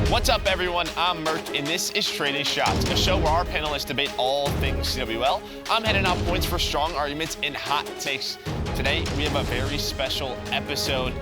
What's up, everyone? I'm Merc, and this is Trading Shots, a show where our panelists debate all things CWL. I'm heading out points for strong arguments and hot takes. Today, we have a very special episode.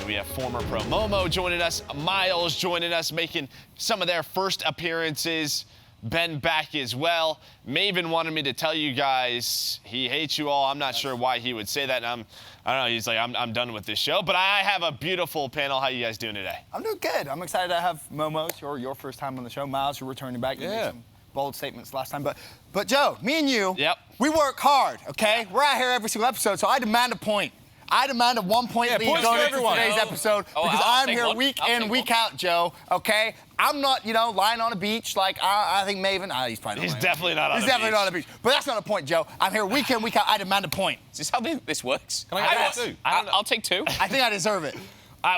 We have former pro Momo joining us, Miles joining us, making some of their first appearances. Ben back as well. Maven wanted me to tell you guys he hates you all. I'm not sure why he would say that. I don't know. He's like, I'm done with this show. But I have a beautiful panel. How you guys doing today? I'm doing good. I'm excited to have Momo. It's your first time on the show. Miles, you're returning back. You made some bold statements last time. But Joe, me and you, we work hard, okay? We're out here every single episode, so I demand a point. I demand a 1 point lead going into today's episode because I'm here week in, week out, Joe, okay? I'm not, lying on a beach like I think Maven. He's probably not. He's definitely not on a beach. He's definitely not on a beach. But that's not a point, Joe. I'm here week in, week out. I demand a point. Is this how this works? Can I get two? I'll take two. I think I deserve it.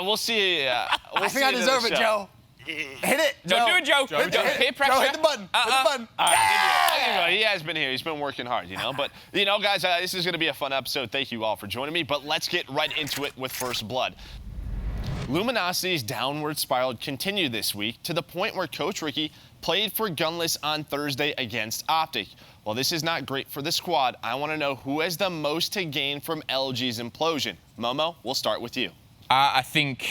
We'll see. I think I deserve it, Joe. Hit it, Joe. Don't do it, Joe. Peer pressure. Joe, hit the button. Hit the button. All right, he has been here. He's been working hard, But, guys, this is going to be a fun episode. Thank you all for joining me. But let's get right into it with First Blood. Luminosity's downward spiral continued this week to the point where Coach Ricky played for Gunless on Thursday against Optic. Well, this is not great for the squad. I want to know who has the most to gain from LG's implosion. Momo, we'll start with you. I think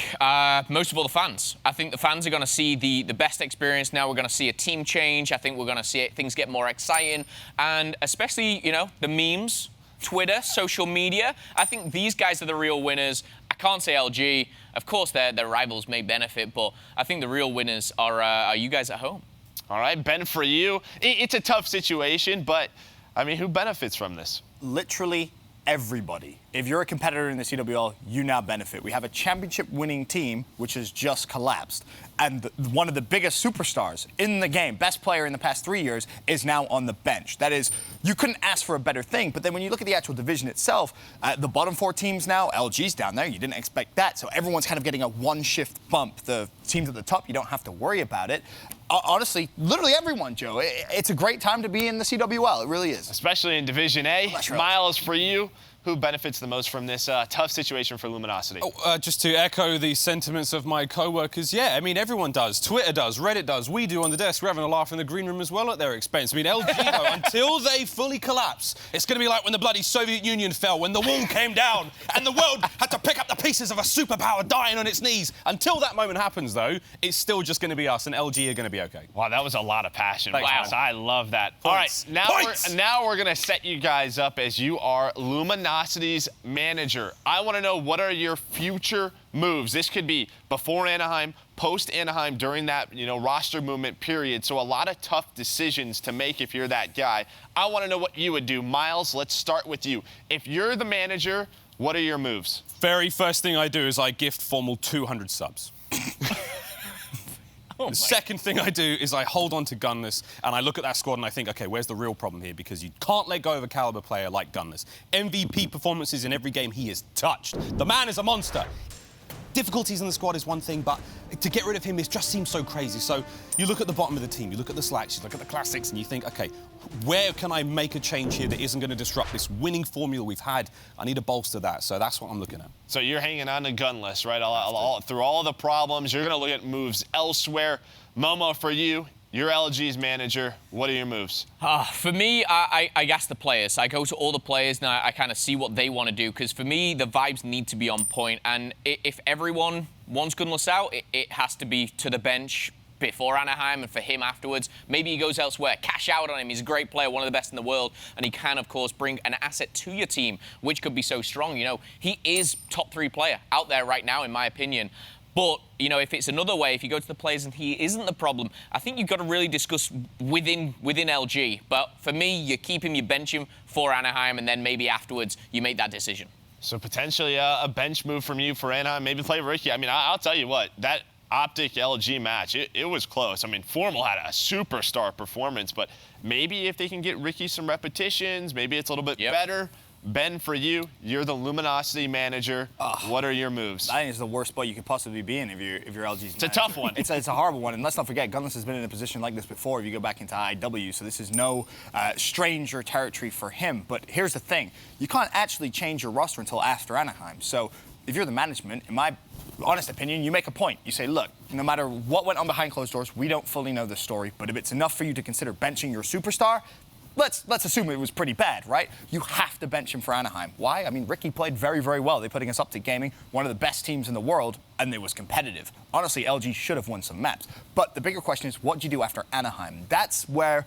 most of all the fans. I think the fans are going to see the best experience now. We're going to see a team change. I think we're going to see things get more exciting. And especially, the memes, Twitter, social media. I think these guys are the real winners. I can't say LG. Of course, their rivals may benefit, but I think the real winners are you guys at home. All right, Ben, for you, it's a tough situation, but, who benefits from this? Literally everybody. If you're a competitor in the CWL, you now benefit. We have a championship-winning team, which has just collapsed. And one of the biggest superstars in the game, best player in the past 3 years, is now on the bench. That is, you couldn't ask for a better thing. But then when you look at the actual division itself, the bottom four teams now, LG's down there. You didn't expect that. So everyone's kind of getting a one-shift bump. The teams at the top, you don't have to worry about it. Honestly, literally everyone, Joe. It's a great time to be in the CWL. It really is. Especially in Division A. Miles, for you, who benefits the most from this tough situation for Luminosity? Just to echo the sentiments of my co-workers, everyone does. Twitter does, Reddit does, we do on the desk. We're having a laugh in the green room as well at their expense. LG, though, until they fully collapse, it's going to be like when the bloody Soviet Union fell, when the wall came down and the world had to pick up the pieces of a superpower dying on its knees. Until that moment happens, though, it's still just going to be us, and LG are going to be okay. Wow, that was a lot of passion. Thanks, wow, I love that. Points. All right, now we're going to set you guys up as you are Luminosity's manager. I want to know, what are your future moves? This could be before Anaheim, post Anaheim, during that roster movement period. So a lot of tough decisions to make if you're that guy. I want to know what you would do. Miles, let's start with you. If you're the manager, what are your moves? Very first thing I do is I gift Formal 200 subs. The second thing I do is I hold on to Gunless and I look at that squad and I think, okay, where's the real problem here? Because you can't let go of a caliber player like Gunless. MVP performances in every game he has touched. The man is a monster. Difficulties in the squad is one thing, but to get rid of him, it just seems so crazy. So you look at the bottom of the team, you look at the slacks, you look at the classics, and you think, okay, where can I make a change here that isn't going to disrupt this winning formula we've had? I need to bolster that. So that's what I'm looking at. So you're hanging on to Gunless, right? Through all the problems, you're going to look at moves elsewhere. Momo, for you, you're LG's manager. What are your moves? For me, I ask the players. I go to all the players and I kind of see what they want to do. Because for me, the vibes need to be on point. And if everyone wants Gunless out, it has to be to the bench before Anaheim and for him afterwards. Maybe he goes elsewhere. Cash out on him. He's a great player, one of the best in the world. And he can, of course, bring an asset to your team, which could be so strong. He is top 3 player out there right now, in my opinion. But, if it's another way, if you go to the players and he isn't the problem, I think you've got to really discuss within LG. But for me, you keep him, you bench him for Anaheim, and then maybe afterwards you make that decision. So potentially a bench move from you for Anaheim, maybe play Ricky. I'll tell you what, that Optic LG match, it was close. Formal had a superstar performance, but maybe if they can get Ricky some repetitions, maybe it's a little bit better. Ben, for you, you're the Luminosity manager. What are your moves? I think it's the worst spot you could possibly be in if you're LG's manager. It's a tough one. It's a horrible one. And let's not forget, Gunless has been in a position like this before if you go back into IW, so this is no stranger territory for him. But here's the thing. You can't actually change your roster until after Anaheim. So if you're the management, in my honest opinion, you make a point. You say, look, no matter what went on behind closed doors, we don't fully know the story, but if it's enough for you to consider benching your superstar, let's assume it was pretty bad, right? You have to bench him for Anaheim. Why? I mean, Ricky played very, very well. They put against Optic Gaming, one of the best teams in the world, and it was competitive. Honestly, LG should have won some maps. But the bigger question is, what do you do after Anaheim? That's the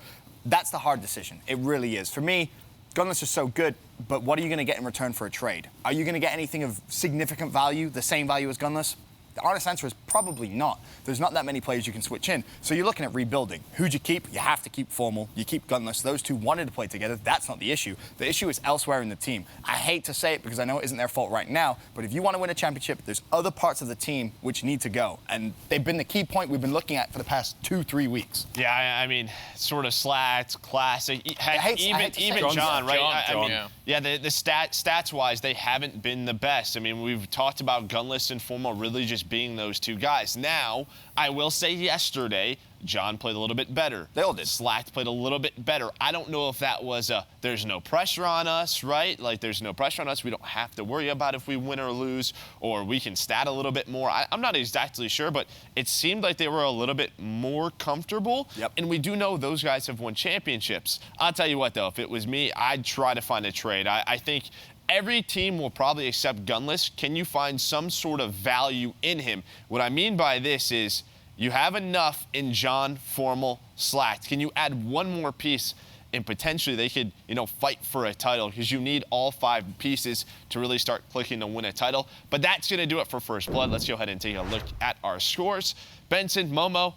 hard decision. It really is. For me, Gunless is so good, but what are you going to get in return for a trade? Are you going to get anything of significant value, the same value as Gunless? The honest answer is probably not. There's not that many players you can switch in. So you're looking at rebuilding. Who'd you keep? You have to keep Formal. You keep Gunless. Those two wanted to play together. That's not the issue. The issue is elsewhere in the team. I hate to say it because I know it isn't their fault right now, but if you want to win a championship, there's other parts of the team which need to go. And they've been the key point we've been looking at for the past 2-3 weeks. Yeah, I mean, sort of Slats, Classic, even John, right? I mean, yeah, the stats-wise, they haven't been the best. I mean, we've talked about Gunless and Formal really just being those two guys. Now, I will say yesterday, John played a little bit better. They all did. Slack played a little bit better. I don't know if that was there's no pressure on us, right? Like, there's no pressure on us. We don't have to worry about if we win or lose, or we can stat a little bit more. I'm not exactly sure, but it seemed like they were a little bit more comfortable. Yep. And we do know those guys have won championships. I'll tell you what, though, if it was me, I'd try to find a trade. I think every team will probably accept Gunless. Can you find some sort of value in him? What I mean by this is you have enough in John, Formal, Slack. Can you add one more piece and potentially they could, fight for a title because you need all 5 pieces to really start clicking to win a title. But that's going to do it for First Blood. Let's go ahead and take a look at our scores. Benson, Momo,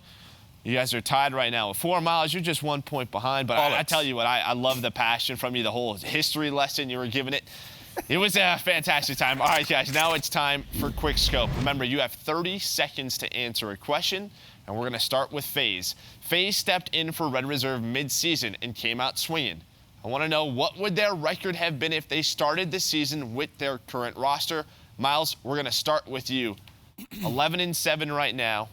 you guys are tied right now with 4 miles. You're just 1 point behind. But I tell you what, I love the passion from you, the whole history lesson you were giving it. It was a fantastic time. All right, guys, now it's time for Quick Scope. Remember, you have 30 seconds to answer a question, and we're going to start with FaZe. FaZe stepped in for Red Reserve mid-season and came out swinging. I want to know, what would their record have been if they started the season with their current roster? Miles, we're going to start with you. 11-7 right now.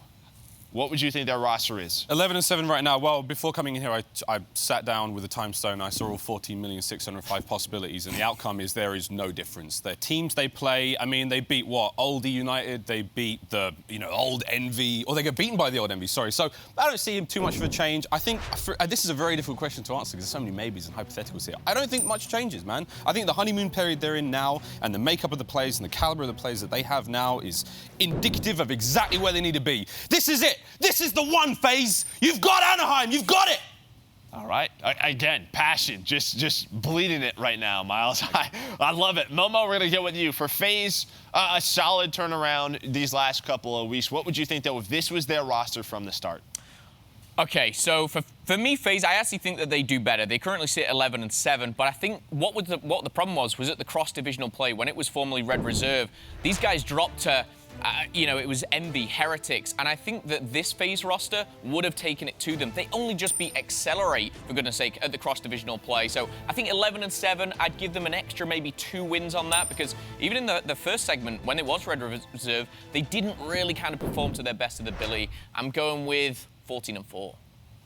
What would you think their roster is? 11-7 right now. Well, before coming in here, I sat down with a time stone. I saw all 14,605 possibilities, and the outcome is there is no difference. The teams they play, I mean, they beat what? Oldie United. They beat the old Envy, or they get beaten by the old Envy. Sorry. So I don't see too much of a change. I think this is a very difficult question to answer because there's so many maybes and hypotheticals here. I don't think much changes, man. I think the honeymoon period they're in now, and the makeup of the players and the caliber of the players that they have now is indicative of exactly where they need to be. This is it. This is the one, FaZe. You've got Anaheim. You've got it. All right. Again, passion. Just bleeding it right now, Miles. I love it. Momo, we're going to get with you. For FaZe, a solid turnaround these last couple of weeks. What would you think, though, if this was their roster from the start? Okay, so for me, FaZe, I actually think that they do better. They currently sit 11-7, but I think what the problem was at the cross-divisional play. When it was formerly Red Reserve, these guys dropped to... it was Envy, Heretics, and I think that this FaZe roster would have taken it to them. They only just beat Accelerate, for goodness sake, at the cross-divisional play. So I think 11-7, I'd give them an extra maybe 2 wins on that, because even in the first segment, when it was Red Reserve, they didn't really kind of perform to their best of their ability. I'm going with 14-4.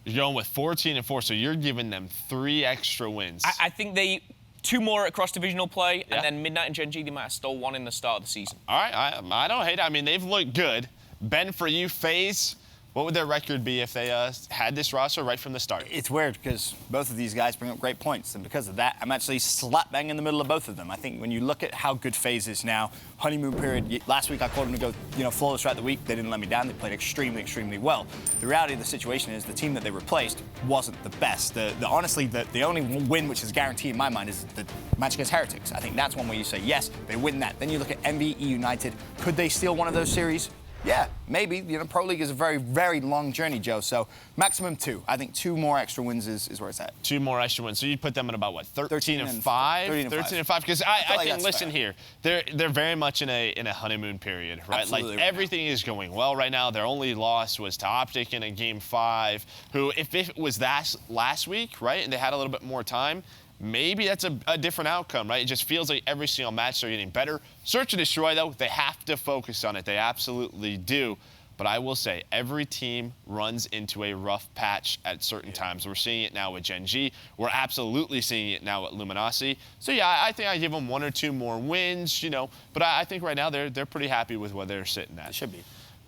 You're going with 14-4, so you're giving them 3 extra wins. I think they... 2 more at cross-divisional play, and then Midnight and Gen G, they might have stole 1 in the start of the season. All right, I don't hate it. I mean, they've looked good. Ben, for you, FaZe, what would their record be if they had this roster right from the start? It's weird because both of these guys bring up great points, and because of that, I'm actually slap bang in the middle of both of them. I think when you look at how good FaZe is now, honeymoon period, last week I called them to go, flawless throughout the week. They didn't let me down. They played extremely, extremely well. The reality of the situation is the team that they replaced wasn't the best. Honestly, the only win which is guaranteed in my mind is the match against Heretics. I think that's one where you say, yes, they win that. Then you look at Envy, United. Could they steal one of those series? Yeah, maybe. Pro League is a very, very long journey, Joe. So maximum 2. I think 2 more extra wins is where it's at. 2 more extra wins. So you'd put them at about, what, 13-5? 13-5. Because I think, listen here, they're very much in a honeymoon period, right? Absolutely, like, everything is going well right now. Their only loss was to Optic in a Game 5, who, if it was that last week, right, and they had a little bit more time, maybe that's a different outcome, right? It just feels like every single match they're getting better. Search and Destroy, though, they have to focus on it. They absolutely do. But I will say, every team runs into a rough patch at certain times. We're seeing it now with Gen G. We're absolutely seeing it now at Luminosity. So yeah, I think I give them 1 or 2 more wins, But I think right now they're pretty happy with where they're sitting at. It should be.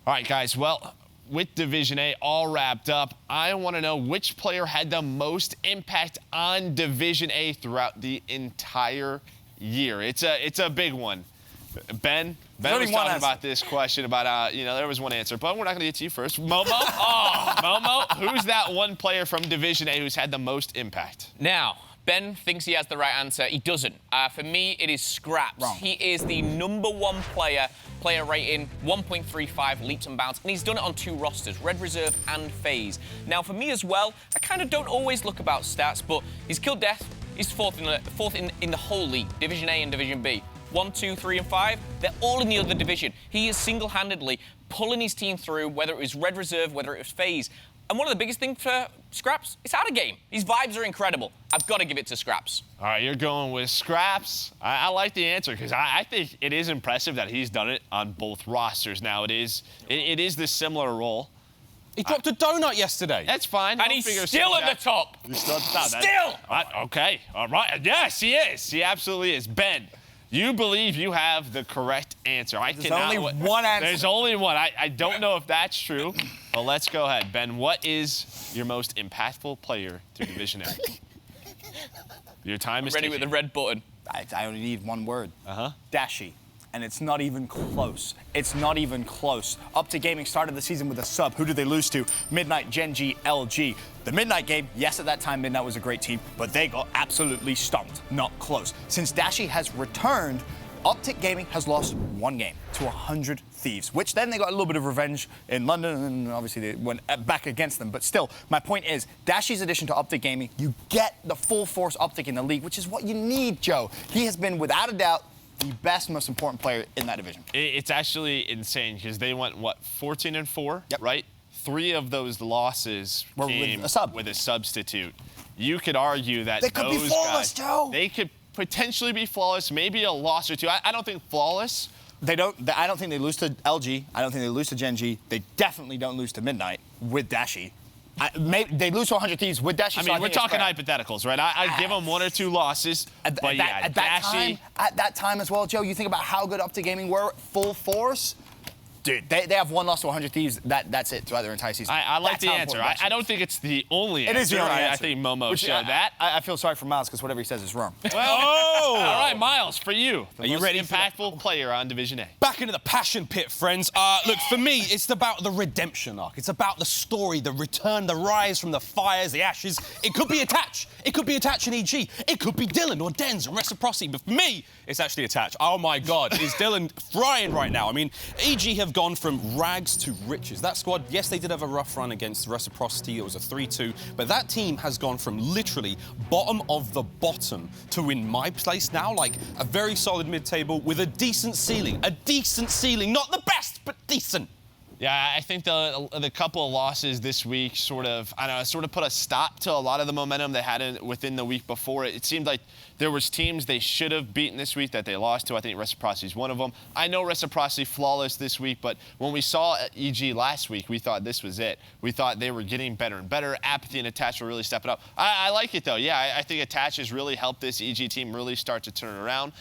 All right, guys. Well, with Division A all wrapped up, I want to know which player had the most impact on Division A throughout the entire year. It's a big one. Ben was talking about this question about, there was one answer, but we're not going to get to you first. Momo? Momo, who's that one player from Division A who's had the most impact? Now, Ben thinks he has the right answer. He doesn't. For me, it is Scraps. Wrong. He is the #1 player rating 1.35 leaps and bounds, and he's done it on 2 rosters, Red Reserve and FaZe. Now, for me as well, I kind of don't always look about stats, but he's killed death. He's fourth in the whole league, Division A and Division B. 1, 2, 3, and 5, they're all in the other division. He is single-handedly pulling his team through, whether it was Red Reserve, whether it was FaZe. And one of the biggest things for Scraps, it's out of game. His vibes are incredible. I've got to give it to Scraps. All right, you're going with Scraps. I like the answer because I think it is impressive that he's done it on both rosters. Now, it is this similar role. He dropped a donut yesterday. That's fine. And he's still at the top. He's still at the top. Still! Okay, all right. Yes, he is. He absolutely is. Ben, you believe you have the correct answer. There's only one answer. There's only one. I don't know if that's true, but let's go ahead. Ben, what is your most impactful player to Division A? Your time is Ready with the red button. I only need one word. Uh-huh. Dashy. And it's not even close. It's not even close. Up to Gaming started the season with a sub. Who did they lose to? Midnight, Gen G, LG. The Midnight game, yes, at that time, Midnight was a great team, but they got absolutely stomped. Not close. Since Dashy has returned, Optic Gaming has lost 1 game to 100 Thieves, which then they got a little bit of revenge in London, and obviously they went back against them. But still, my point is, Dashy's addition to Optic Gaming, you get the full force Optic in the league, which is what you need, Joe. He has been, without a doubt, the best, most important player in that division. It's actually insane because they went, 14-4, yep. Right? 3 of those losses were came with a substitute. You could argue that they could be flawless, Joe. They could potentially be flawless, maybe a loss or 2. I don't think flawless. I don't think they lose to LG. I don't think they lose to Gen G. They definitely don't lose to Midnight with Dashy. They lose to 100 Thieves with Dashy. I mean, we're talking hypotheticals, right? I give them 1 or 2 losses, At that time as well, Joe, you think about how good Optic Gaming were, full force. Dude, they have 1 loss to 100 Thieves. That's it throughout their entire season. I like the answer. I don't think it's the only answer. It is the only answer. I think Momo showed that. I feel sorry for Miles because whatever he says is wrong. All right, Miles, for you. Are you ready? Impactful player on Division A. Back into the passion pit, friends. Look, for me, it's about the redemption arc. It's about the story, the return, the rise from the fires, the ashes. It could be Attach. It could be Attach and EG. It could be Dylan or Denz and Reciprocity. But for me, it's actually Attach. Oh, my God. Is Dylan frying right now? I mean, EG have gone from rags to riches. That squad, yes, they did have a rough run against Reciprocity. It was a 3-2. But that team has gone from literally bottom of the bottom to, in my place now, like a very solid mid-table with a decent ceiling. A decent ceiling. Not the best, but decent. Yeah, I think the couple of losses this week sort of put a stop to a lot of the momentum they had within the week before. It seemed like there was teams they should have beaten this week that they lost to. I think Reciprocity is one of them. I know Reciprocity flawless this week, but when we saw EG last week, we thought this was it. We thought they were getting better and better. Apathy and Attach were really stepping up. I like it, though. Yeah, I think Attach has really helped this EG team really start to turn around.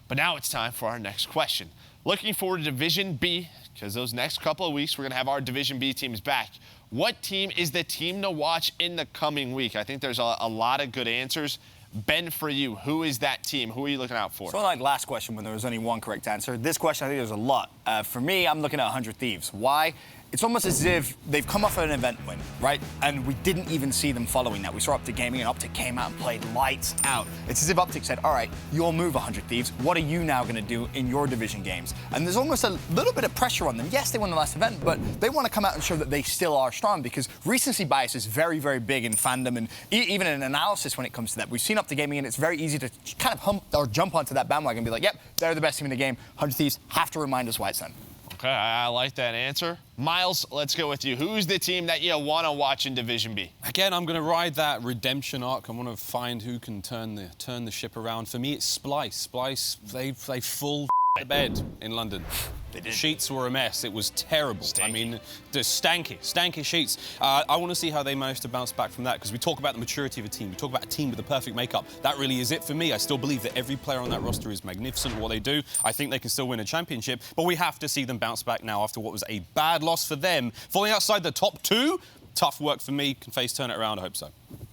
But now it's time for our next question. Looking forward to Division B, because those next couple of weeks, we're going to have our Division B teams back. What team is the team to watch in the coming week? I think there's a lot of good answers. Ben, for you, who is that team? Who are you looking out for? So like last question when there was only 1 correct answer. This question, I think there's a lot. For me, I'm looking at 100 Thieves. Why? It's almost as if they've come off an event win, right? And we didn't even see them following that. We saw Optic Gaming, and Optic came out and played lights out. It's as if Optic said, all right, you'll move 100 Thieves. What are you now going to do in your division games? And there's almost a little bit of pressure on them. Yes, they won the last event, but they want to come out and show that they still are strong because recency bias is very, very big in fandom and even in analysis when it comes to that. We've seen Optic Gaming, and it's very easy to kind of jump onto that bandwagon and be like, yep, they're the best team in the game. 100 Thieves have to remind us why it's done. Okay, I like that answer. Miles, let's go with you. Who's the team that you want to watch in Division B? Again, I'm going to ride that redemption arc. I want to find who can turn the ship around. For me, it's Splice. Splice, they full the bed in London. The sheets were a mess. It was terrible. Stanky. I mean, just stanky sheets. I want to see how they manage to bounce back from that, because we talk about the maturity of a team. We talk about a team with the perfect makeup. That really is it for me. I still believe that every player on that roster is magnificent at what they do. I think they can still win a championship, but we have to see them bounce back now after what was a bad loss for them. Falling outside the top 2, tough work for me. Can FaZe turn it around? I hope so.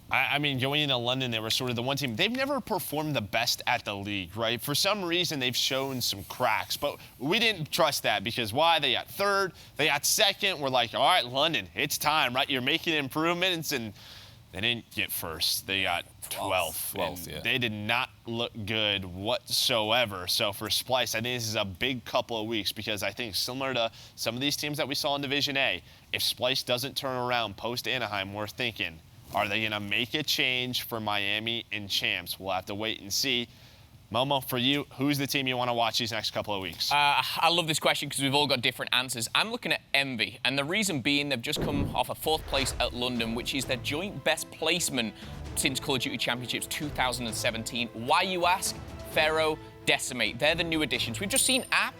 I mean, going into London, they were sort of the one team. They've never performed the best at the league, right? For some reason, they've shown some cracks, but we didn't trust that because why? They got 3rd, they got 2nd. We're like, all right, London, it's time, right? You're making improvements, and they didn't get 1st. They got 12th. Yeah. They did not look good whatsoever. So for Splice, I think this is a big couple of weeks because I think similar to some of these teams that we saw in Division A, if Splice doesn't turn around post-Anaheim, we're thinking, are they going to make a change for Miami and Champs? We'll have to wait and see. Momo, for you, who's the team you want to watch these next couple of weeks? I love this question because we've all got different answers. I'm looking at Envy, and the reason being they've just come off a 4th place at London, which is their joint best placement since Call of Duty Championships 2017. Why, you ask? Pharaoh, Decimate. They're the new additions. We've just seen App,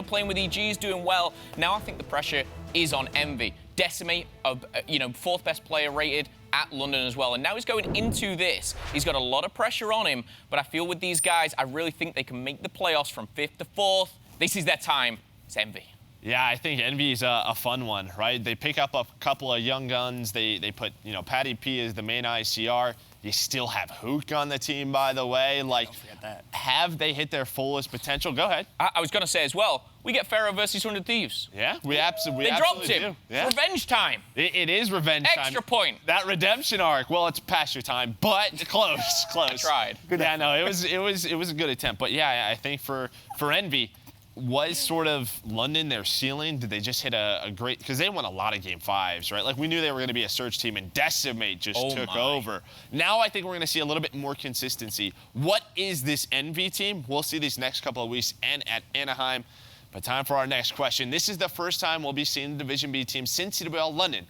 playing with EGs, doing well. Now I think the pressure is on Envy. Decimate, 4th best player rated at London as well. And now he's going into this. He's got a lot of pressure on him, but I feel with these guys, I really think they can make the playoffs from 5th to 4th. This is their time. It's Envy. Yeah, I think Envy is a fun one, right? They pick up a couple of young guns. They put, Patty P as the main ICR. You still have Hook on the team, by the way. Like, Don't forget that. Have they hit their fullest potential? Go ahead. I was going to say as well, we get Pharaoh versus 100 Thieves. Yeah, we absolutely They dropped him. do. Yeah. Revenge time. It is revenge time. Extra point. That redemption arc. Well, it's past your time, but close. I tried. Yeah, no, it was a good attempt. But yeah, I think for Envy, was sort of London their ceiling? Did they just hit a great, because they won a lot of game 5s, right? Like we knew they were going to be a surge team, and Decimate just took over. Now I think we're going to see a little bit more consistency. What is this Envy team? We'll see these next couple of weeks and at Anaheim. But time for our next question. This is the first time we'll be seeing the Division B team since CWL London.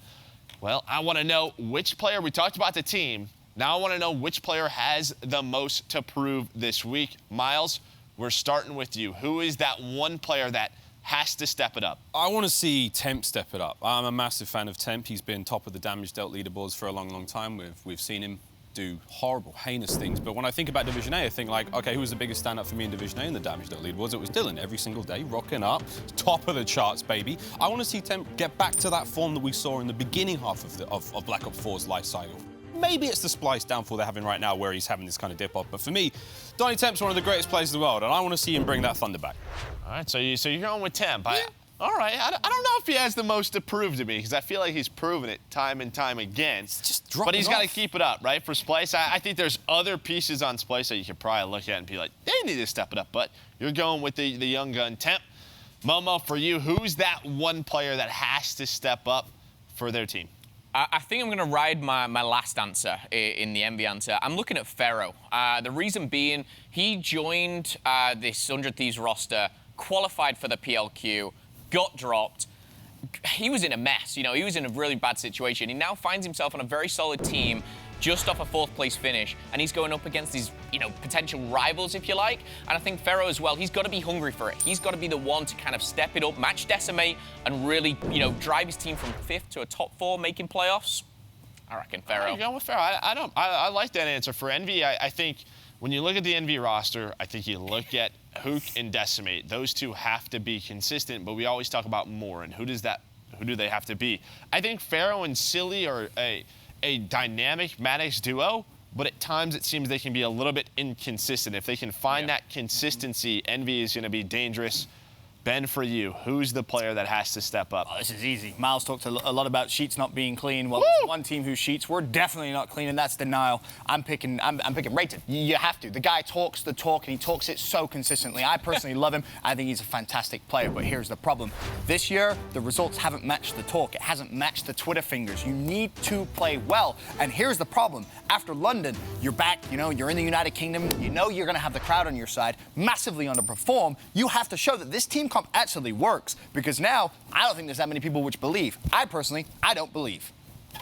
Well, I want to know which player, we talked about the team. Now I want to know which player has the most to prove this week. Miles, we're starting with you. Who is that one player that has to step it up? I want to see Temp step it up. I'm a massive fan of Temp. He's been top of the damage dealt leaderboards for a long, long time. We've seen him do horrible, heinous things. But when I think about Division A, I think like, okay, who was the biggest standout for me in Division A in the damage dealt leaderboards? It was Dylan every single day, rocking up, top of the charts, baby. I want to see Temp get back to that form that we saw in the beginning half of Black Ops 4's life cycle. Maybe it's the Splice downfall they're having right now where he's having this kind of dip-off. But for me, Donnie Temp's one of the greatest players in the world, and I want to see him bring that thunder back. All right, so you're going with Temp. Yeah. All right, I don't know if he has the most to prove to me, because I feel like he's proven it time and time again. It's just dropping But he's got to off. keep it up, right? For Splice, I think there's other pieces on Splice that you could probably look at and be like, they need to step it up. But you're going with the young gun Temp. Momo, for you, who's that one player that has to step up for their team? I think I'm going to ride my last answer in the Envy answer. I'm looking at Pharaoh. The reason being, he joined this 100 Thieves roster, qualified for the PLQ, got dropped. He was in a mess, he was in a really bad situation. He now finds himself on a very solid team, just off a 4th place finish, and he's going up against these, potential rivals, if you like. And I think Pharaoh as well, he's got to be hungry for it. He's got to be the one to kind of step it up, match Decimate, and really, drive his team from 5th to a top 4, making playoffs. I reckon Pharaoh. You're going with Pharaoh. I like that answer. For Envy, I think when you look at the Envy roster, I think you look at Hook and Decimate. Those two have to be consistent, but we always talk about more, and who do they have to be? I think Pharaoh and Silly are a dynamic Maddox duo, but at times it seems they can be a little bit inconsistent. If they can find that consistency, Envy is going to be dangerous. Ben, for you, who's the player that has to step up? Oh, this is easy. Miles talked a lot about sheets not being clean. Well, there's one team whose sheets were definitely not clean, and that's Denial. I'm picking Rated. You have to. The guy talks the talk, and he talks it so consistently. I personally love him. I think he's a fantastic player, but here's the problem. This year, the results haven't matched the talk. It hasn't matched the Twitter fingers. You need to play well, and here's the problem. After London, you're back, you're in the United Kingdom, you're going to have the crowd on your side, massively underperform. You have to show that this team comp actually works, because now I don't think there's that many people which believe. I don't believe.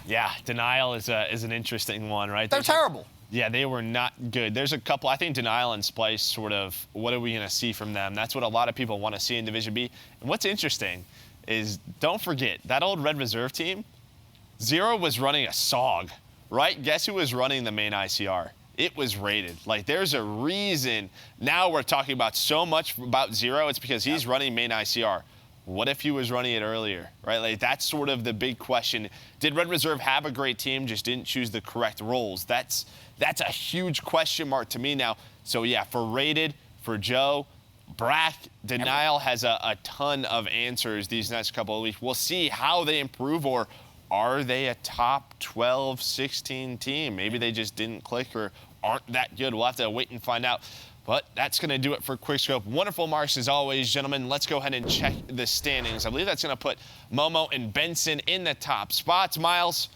Yeah, Denial is an interesting one, right? They're terrible. Yeah, they were not good. There's a couple, I think Denial and Splice sort of, what are we going to see from them? That's what a lot of people want to see in Division B. And what's interesting is, don't forget, that old Red Reserve team, Zero was running a SOG, right? Guess who was running the main ICR? It was rated. Like, there's a reason now we're talking about so much about Zero. It's because he's running main ICR. What if he was running it earlier, right? Like, that's sort of the big question. Did Red Reserve have a great team, just didn't choose the correct roles? That's a huge question mark to me now. So, yeah, for Rated, for Joe, Brack, Denial has a ton of answers these next couple of weeks. We'll see how they improve, or are they a top 12, 16 team? Maybe they just didn't click or aren't that good. We'll have to wait and find out. But that's going to do it for Quickscope. Wonderful marks as always, gentlemen. Let's go ahead and check the standings. I believe that's going to put Momo and Benson in the top spots. Miles,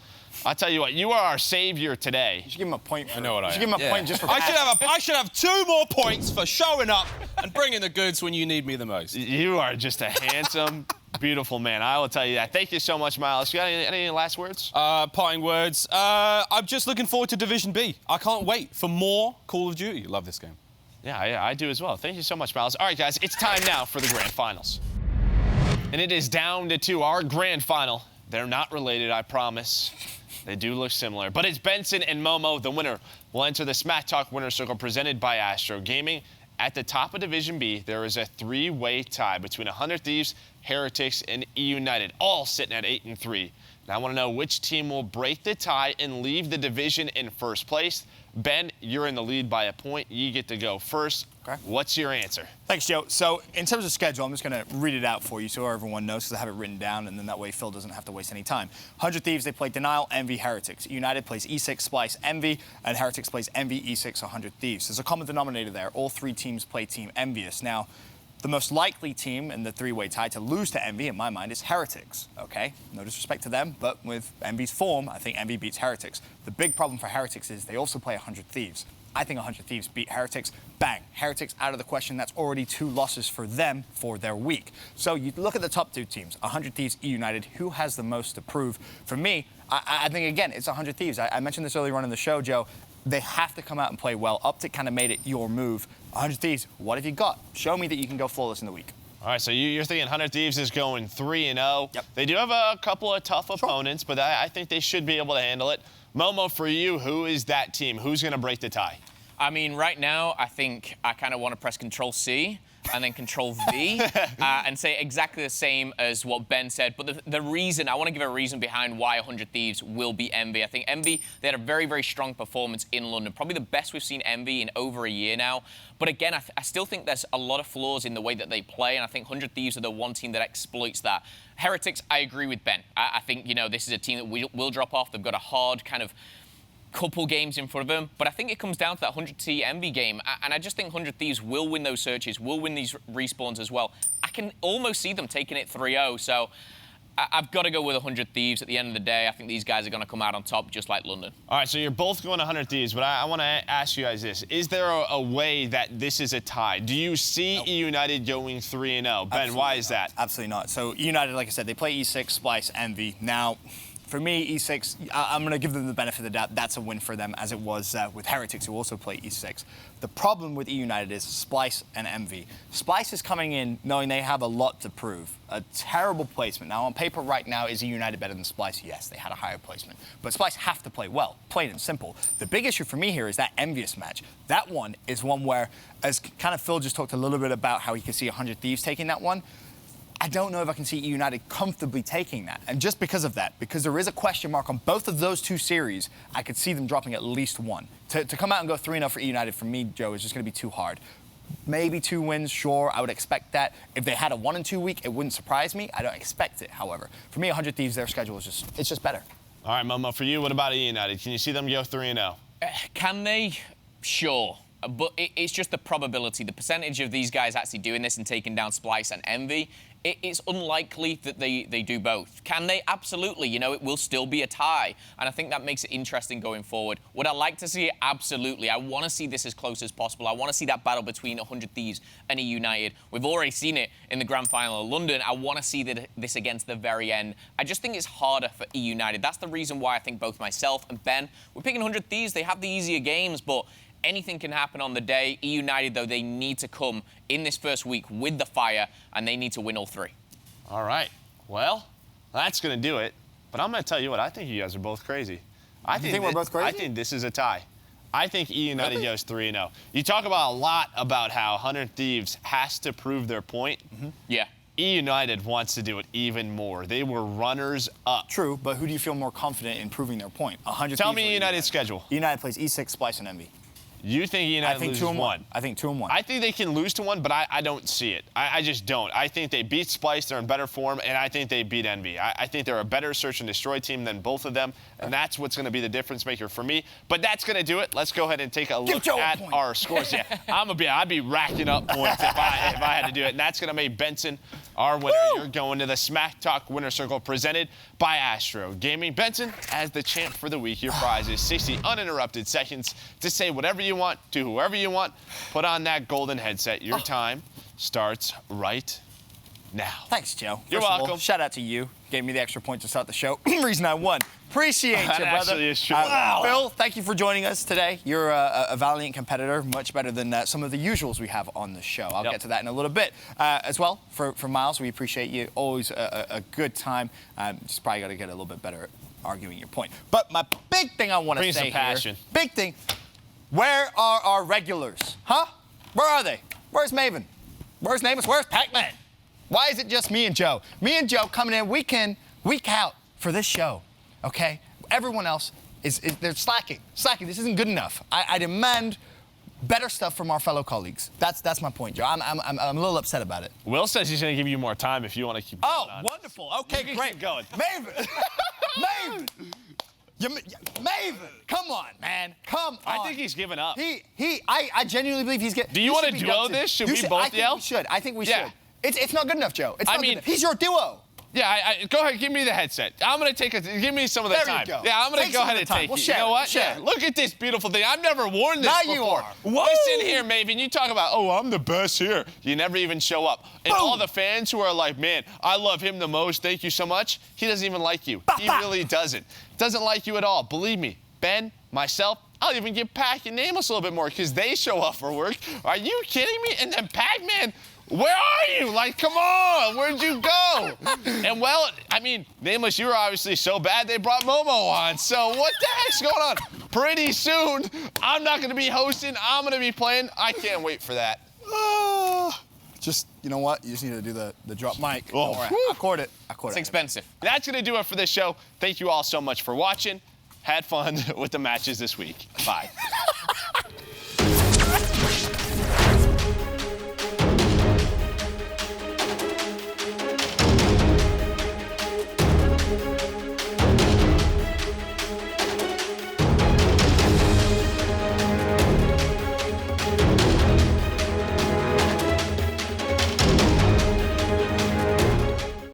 I'll tell you what, you are our savior today. You should give him a point. I know what I am. You should give him a point just for I should have 2 more points for showing up and bringing the goods when you need me the most. You are just a handsome, beautiful man. I will tell you that. Thank you so much, Miles. You got any last words? Parting words. I'm just looking forward to Division B. I can't wait for more Call of Duty. Love this game. Yeah, I do as well. Thank you so much, Miles. All right, guys, it's time now for the grand finals. And it is down to 2. Our grand final. They're not related, I promise. They do look similar. But it's Benson and Momo. The winner will enter the Smack Talk Winner Circle presented by Astro Gaming. At the top of Division B, there is a 3-way tie between 100 Thieves, Heretics, and E United, all sitting at 8 and 3. Now I want to know which team will break the tie and leave the division in first place. Ben, you're in the lead by a point. You get to go first. Okay. What's your answer? Thanks, Joe. So in terms of schedule, I'm just going to read it out for you so everyone knows, because I have it written down, and then that way Phil doesn't have to waste any time. 100 Thieves, they play Denial, Envy, Heretics. United plays E6, Splice, Envy, and Heretics plays Envy, E6, 100 Thieves. There's a common denominator there. All 3 teams play Team Envious. Now, the most likely team in the 3-way tie to lose to Envy, in my mind, is Heretics, okay? No disrespect to them, but with Envy's form, I think Envy beats Heretics. The big problem for Heretics is they also play 100 Thieves. I think 100 Thieves beat Heretics. Bang, Heretics out of the question. That's already 2 losses for them for their week. So you look at the top 2 teams, 100 Thieves, E United. Who has the most to prove? For me, I think, again, it's 100 Thieves. I mentioned this earlier on in the show, Joe. They have to come out and play well. Uptick kind of made it your move. 100 Thieves, what have you got? Show me that you can go flawless in the week. All right, so you're thinking 100 Thieves is going 3-0. Yep. They do have a couple of tough opponents, but I think they should be able to handle it. Momo, for you, who is that team? Who's going to break the tie? I mean, right now, I think I kind of want to press Control-C and then Control-V and say exactly the same as what Ben said. But the reason, I want to give a reason behind why 100 Thieves will be Envy. I think Envy, they had a very, very strong performance in London. Probably the best we've seen Envy in over a year now. But again, I still think there's a lot of flaws in the way that they play, and I think 100 Thieves are the one team that exploits that. Heretics, I agree with Ben. I think, you know, this is a team that will drop off. They've got a hard kind of couple games in front of them, but I think it comes down to that 100T Envy game, and I just think 100 Thieves will win those searches, will win these respawns as well. I can almost see them taking it 3-0, so I've got to go with 100 Thieves. At the end of the day, I think these guys are going to come out on top, just like London. All right, so you're both going 100 Thieves, but I want to ask you guys this. Is there a way that this is a tie? Do you see E United going 3-0? Ben, Absolutely why is not. that? Absolutely not. So E United, like I said, they play E6, Splice, Envy. Now, for me, E6, I'm going to give them the benefit of the doubt. That's a win for them, as it was with Heretics, who also play E6. The problem with E United is Splice and Envy. Splice is coming in knowing they have a lot to prove. A terrible placement. Now, on paper right now, is E United better than Splice? Yes, they had a higher placement. But Splice have to play well, plain and simple. The big issue for me here is that Envious match. That one is one where, as kind of Phil just talked a little bit about how he can see 100 Thieves taking that one, I don't know if I can see E United comfortably taking that. And just because of that, because there is a question mark on both of those 2 series, I could see them dropping at least 1. To come out and go 3-0 for E United, for me, Joe, is just going to be too hard. Maybe 2 wins, sure, I would expect that. If they had a 1-2 week, it wouldn't surprise me. I don't expect it, however. For me, 100 Thieves, their schedule is just better. All right, Momo, for you, what about E United? Can you see them go 3-0? Can they? Sure. But it's just the probability. The percentage of these guys actually doing this and taking down Splice and Envy it's unlikely that they do both. Can they? Absolutely. You know, it will still be a tie. And I think that makes it interesting going forward. Would I like to see it? Absolutely. I want to see this as close as possible. I want to see that battle between 100 Thieves and E United. We've already seen it in the grand final of London. I want to see this against the very end. I just think it's harder for E United. That's the reason why I think both myself and Ben, we're picking 100 Thieves. They have the easier games, but anything can happen on the day. E United, though, they need to come in this first week with the fire, and they need to win all three. All right. Well, that's going to do it. But I'm going to tell you what, I think you guys are both crazy. I think we're both crazy? I think this is a tie. I think E United goes 3-0. You talk about a lot about how 100 Thieves has to prove their point. Yeah. E United wants to do it even more. They were runners up. True, but who do you feel more confident in proving their point? 100 Tell Thieves me or United's schedule. United plays E6, Splice, and Envy. You think United loses 1? I think 2-1. I think they can lose to 1, but I don't see it. I just don't. I think they beat Splice, they're in better form, and I think they beat Envy. I think they're a better search and destroy team than both of them, and that's what's going to be the difference maker for me. But that's going to do it. Let's go ahead and take a look at our scores. Yeah, I'd be racking up points if I had to do it, and that's going to make Benson our winner. Woo! You're going to the Smack Talk Winner Circle presented by Astro Gaming. Benson, as the champ for the week, your prize is 60 uninterrupted seconds to say whatever you want to whoever you want. Put on that golden headset. Your time starts right now. Thanks, Joe. You're First of welcome. all, shout out to you. Gave me the extra point to start the show. Reason I won. Appreciate you, brother. Actually is true. Phil, thank you for joining us today. You're a valiant competitor, much better than some of the usuals we have on the show. I'll get to that in a little bit. As well, for Miles, we appreciate you. Always a good time. Just probably got to get a little bit better at arguing your point. But my big thing I want to say some passion. here, big thing, where are our regulars? Huh? Where are they? Where's Maven? Where's Namus? Where's Pac-Man? Why is it just me and Joe? Me and Joe coming in week out for this show, okay? Everyone else they're slacking. This isn't good enough. I demand better stuff from our fellow colleagues. That's my point, Joe. I'm a little upset about it. Will says he's going to give you more time if you want to keep going on. Wonderful. Okay, great. Keep going. Maven. Maven. Maven, come on, man. Come on. I think he's given up. I genuinely believe he's getting. Do you want to duo this? Should we both yell? I think we should. It's not good enough, Joe. It's not good enough. He's your duo. Yeah, go ahead, give me the headset. I'm going to give me some of the time. There you go. Yeah, I'm going to go ahead and take it. You know what? Yeah, look at this beautiful thing. I've never worn this before. Now you are. Listen here, Maven. You talk about, oh, I'm the best here. You never even show up. And all the fans who are like, man, I love him the most. Thank you so much. He doesn't even like you. He really doesn't. Doesn't like you at all. Believe me. Ben, myself, I'll even give Pac and Nameless a little bit more because they show up for work. Are you kidding me? And then Pac-Man, where are you? Like, come on, where'd you go? And well, I mean, Nameless, you were obviously so bad they brought Momo on. So what the heck's going on? Pretty soon, I'm not going to be hosting. I'm going to be playing. I can't wait for that. Just, you know what? You just need to do the drop mic. Oh. All right. I caught it. It's expensive. That's going to do it for this show. Thank you all so much for watching. Had fun with the matches this week. Bye.